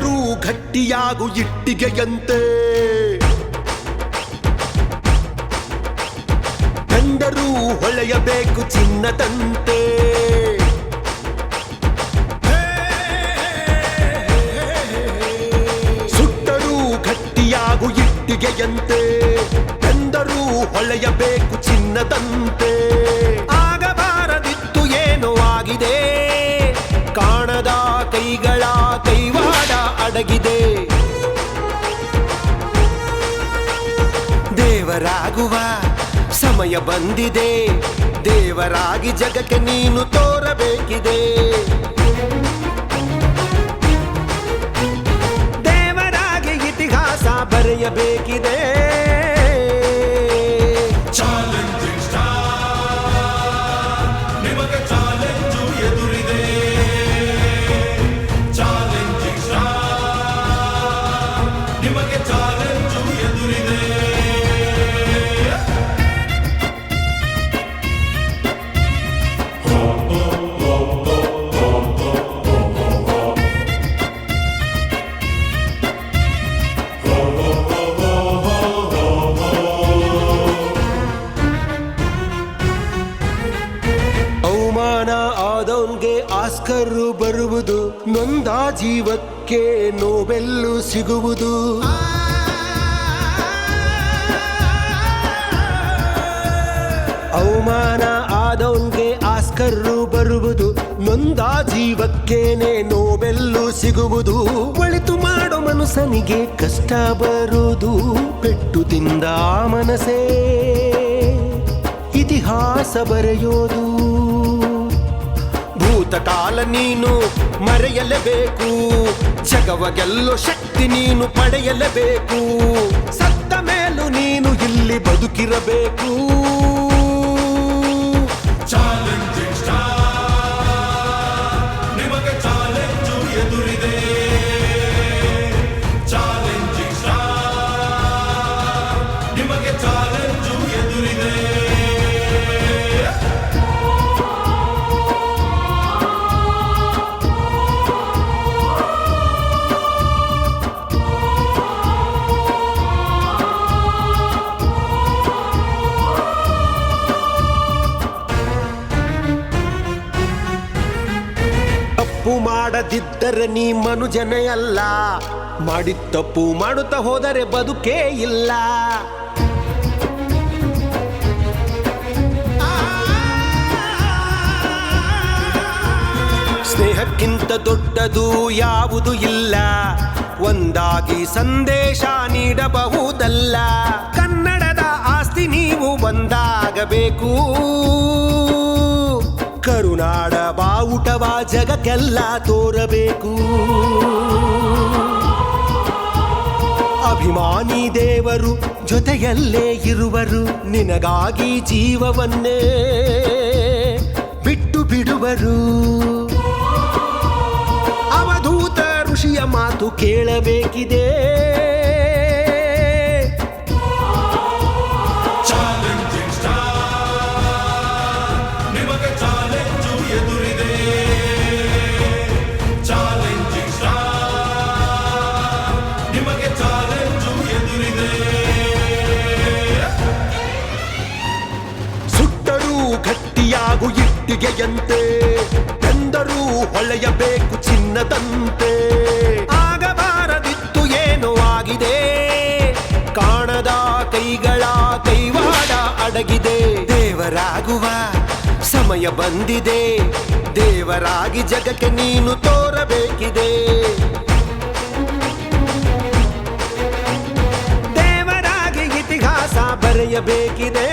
ಸುಟ್ಟರೂ ಗಟ್ಟಿಯಾಗು ಇಟ್ಟಿಗೆಯಂತೆ, ಬೆಂದರೂ ಹೊಳೆಯಬೇಕು ಚಿನ್ನದಂತೆ. ಸುಟ್ಟರೂ ಗಟ್ಟಿಯಾಗು ಇಟ್ಟಿಗೆಯಂತೆ, ಬೆಂದರೂ ಹೊಳೆಯಬೇಕು ಚಿನ್ನದಂತೆ. ಆಗಬಾರದಿತ್ತು ಏನೋ ಆಗಿದೆ, ಕಾಣದ ಕೈಗಳ ಕೈವಾಡ ಅಡಗಿದೆ. ದೇವರಾಗುವ ಸಮಯ ಬಂದಿದೆ, ದೇವರಾಗಿ ಜಗಕ್ಕೆ ನೀನು ತೋರಬೇಕಿದೆ. ದೇವರಾಗಿ ಇತಿಹಾಸ ಬರೆಯಬೇಕಿದೆ. ಆದವನ್ಗೆ ಆಸ್ಕರ್ ಬರುವುದು, ನೊಂದ ಜೀವಕ್ಕೆ ನೋಬೆಲ್ಲು ಸಿಗುವುದು. ಅವಮಾನ ಆದವನ್ಗೆ ಆಸ್ಕರ್ ಬರುವುದು, ನೊಂದ ಜೀವಕ್ಕೇನೆ ನೋಬೆಲ್ಲು ಸಿಗುವುದು. ಒಳಿತು ಮಾಡೋ ಮನುಷ್ಯನಿಗೆ ಕಷ್ಟ ಬರುವುದು, ಪೆಟ್ಟು ತಿಂದ ಮನಸ್ಸೇ ಇತಿಹಾಸ ಬರೆಯೋದು. ಭೂತಕಾಲ ನೀನು ಮರೆಯಲೇಬೇಕು, ಜಗವ ಗೆಲ್ಲೋ ಶಕ್ತಿ ನೀನು ಪಡೆಯಲೇಬೇಕು. ಸತ್ತ ಮೇಲೂ ನೀನು ಇಲ್ಲಿ ಬದುಕಿರಬೇಕು. ಚಾಲೆಂಜಿಂಗ್ ಸ್ಟಾರ್, ನಿಮಗೆ ಚಾಲೆಂಜು ಎದುರಿದೆ. ಚಾಲೆಂಜಿಂಗ್ ಸ್ಟಾರ್, ನಿಮಗೆ ಚಾಲೆಂಜು ಎದುರಿದೆ. ತಪ್ಪು ಮಾಡದಿದ್ದರೆ ನೀ ಮನುಜನೇ ಅಲ್ಲ, ಮಾಡಿದ ತಪ್ಪು ಮಾಡುತ್ತಾ ಹೋದರೆ ಬದುಕೇ ಇಲ್ಲ. ಸ್ನೇಹಕ್ಕಿಂತ ದೊಡ್ಡದು ಯಾವುದು ಇಲ್ಲ, ಒಂದಾಗಿ ಸಂದೇಶ ನೀಡಬಹುದಲ್ಲ. ಕನ್ನಡದ ಆಸ್ತಿ ನೀವು ಒಂದಾಗಬೇಕು, ಕರುನಾಡ ಬಾವುಟವ ಜಗಕ್ಕೆಲ್ಲ ತೋರಬೇಕು. ಅಭಿಮಾನಿ ದೇವರು ಜೊತೆಯಲ್ಲೇ ಇರುವರು, ನಿನಗಾಗಿ ಜೀವವನ್ನೇ ಬಿಟ್ಟು ಬಿಡುವರು. ಅವಧೂತ ಋಷಿಯ ಮಾತು ಕೇಳಬೇಕಿದೆ. ಗಟ್ಟಿಯಾಗು ಇಟ್ಟಿಗೆಯಂತೆ, ಬೆಂದರೂ ಹೊಳೆಯಬೇಕು ಚಿನ್ನದಂತೆ. ಆಗಬಾರದಿತ್ತು ಏನೋ ಆಗಿದೆ, ಕಾಣದ ಕೈಗಳ ಕೈವಾಡ ಅಡಗಿದೆ. ದೇವರಾಗುವ ಸಮಯ ಬಂದಿದೆ, ದೇವರಾಗಿ ಜಗಕ್ಕೆ ನೀನು ತೋರಬೇಕಿದೆ. ದೇವರಾಗಿ ಇತಿಹಾಸ ಬರೆಯಬೇಕಿದೆ.